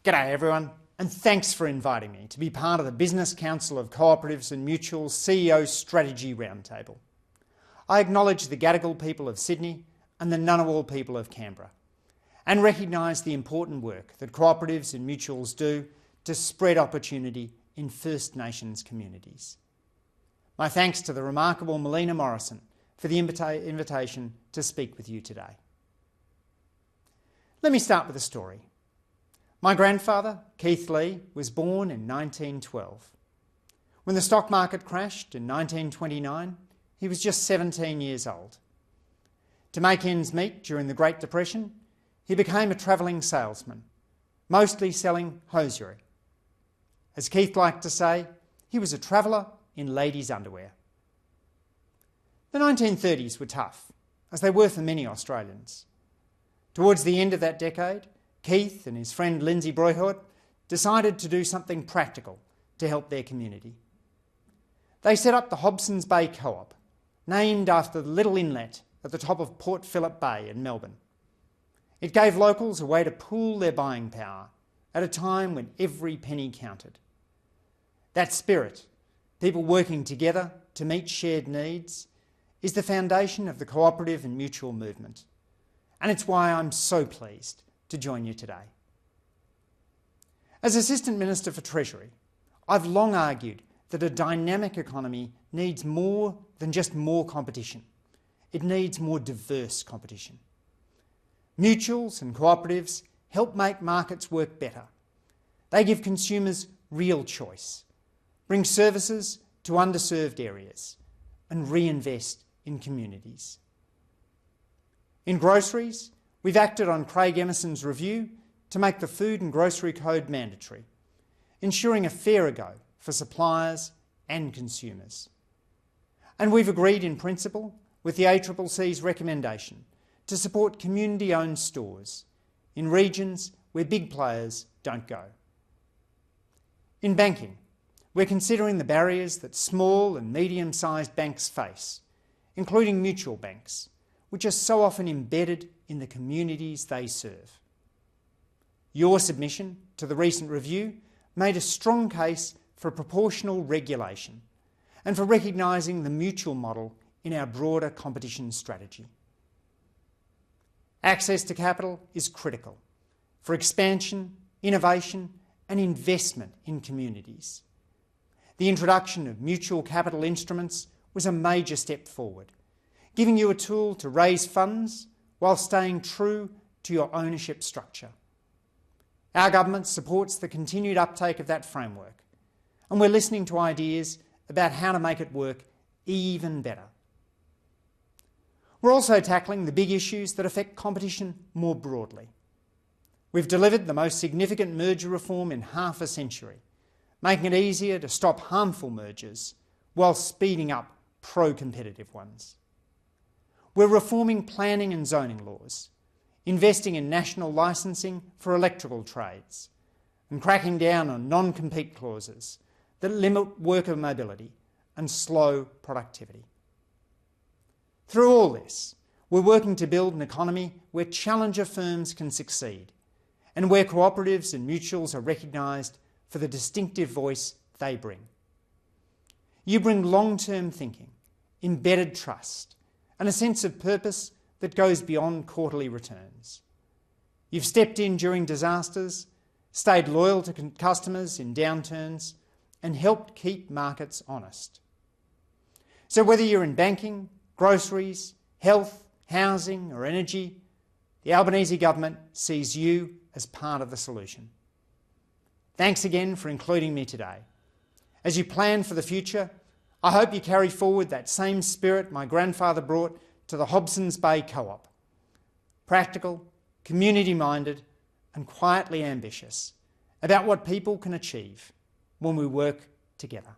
G'day everyone, and thanks for inviting me to be part of the Business Council of Cooperatives and Mutuals CEO Strategy Roundtable. I acknowledge the Gadigal people of Sydney and the Ngunnawal people of Canberra, and recognise the important work that cooperatives and mutuals do to spread opportunity in First Nations communities. My thanks to the remarkable Melina Morrison for the invitation to speak with you today. Let me start with a story. My grandfather, Keith Lee, was born in 1912. When the stock market crashed in 1929, he was just 17 years old. To make ends meet during the Great Depression, he became a travelling salesman, mostly selling hosiery. As Keith liked to say, he was a traveller in ladies' underwear. The 1930s were tough, as they were for many Australians. Towards the end of that decade, Keith and his friend Lindsay Broyhort decided to do something practical to help their community. They set up the Hobson's Bay Co-op, named after the little inlet at the top of Port Phillip Bay in Melbourne. It gave locals a way to pool their buying power at a time when every penny counted. That spirit, people working together to meet shared needs, is the foundation of the cooperative and mutual movement. And it's why I'm so pleased to join you today. As Assistant Minister for Treasury, I've long argued that a dynamic economy needs more than just more competition. It needs more diverse competition. Mutuals and cooperatives help make markets work better. They give consumers real choice, bring services to underserved areas, and reinvest in communities. In groceries, we've acted on Craig Emerson's review to make the Food and Grocery Code mandatory, ensuring a fairer go for suppliers and consumers. And we've agreed in principle with the ACCC's recommendation to support community-owned stores in regions where big players don't go. In banking, we're considering the barriers that small and medium-sized banks face, including mutual banks, which are so often embedded in the communities they serve. Your submission to the recent review made a strong case for proportional regulation and for recognising the mutual model in our broader competition strategy. Access to capital is critical for expansion, innovation and investment in communities. The introduction of mutual capital instruments was a major step forward, giving you a tool to raise funds while staying true to your ownership structure. Our government supports the continued uptake of that framework, and we're listening to ideas about how to make it work even better. We're also tackling the big issues that affect competition more broadly. We've delivered the most significant merger reform in half a century, making it easier to stop harmful mergers while speeding up pro-competitive ones. We're reforming planning and zoning laws, investing in national licensing for electrical trades, and cracking down on non-compete clauses that limit worker mobility and slow productivity. Through all this, we're working to build an economy where challenger firms can succeed and where cooperatives and mutuals are recognised for the distinctive voice they bring. You bring long-term thinking, embedded trust, and a sense of purpose that goes beyond quarterly returns. You've stepped in during disasters, stayed loyal to customers in downturns, and helped keep markets honest. So whether you're in banking, groceries, health, housing or energy, the Albanese government sees you as part of the solution. Thanks again for including me today. As you plan for the future, I hope you carry forward that same spirit my grandfather brought to the Hobson's Bay Co-op. Practical, community-minded and quietly ambitious about what people can achieve when we work together.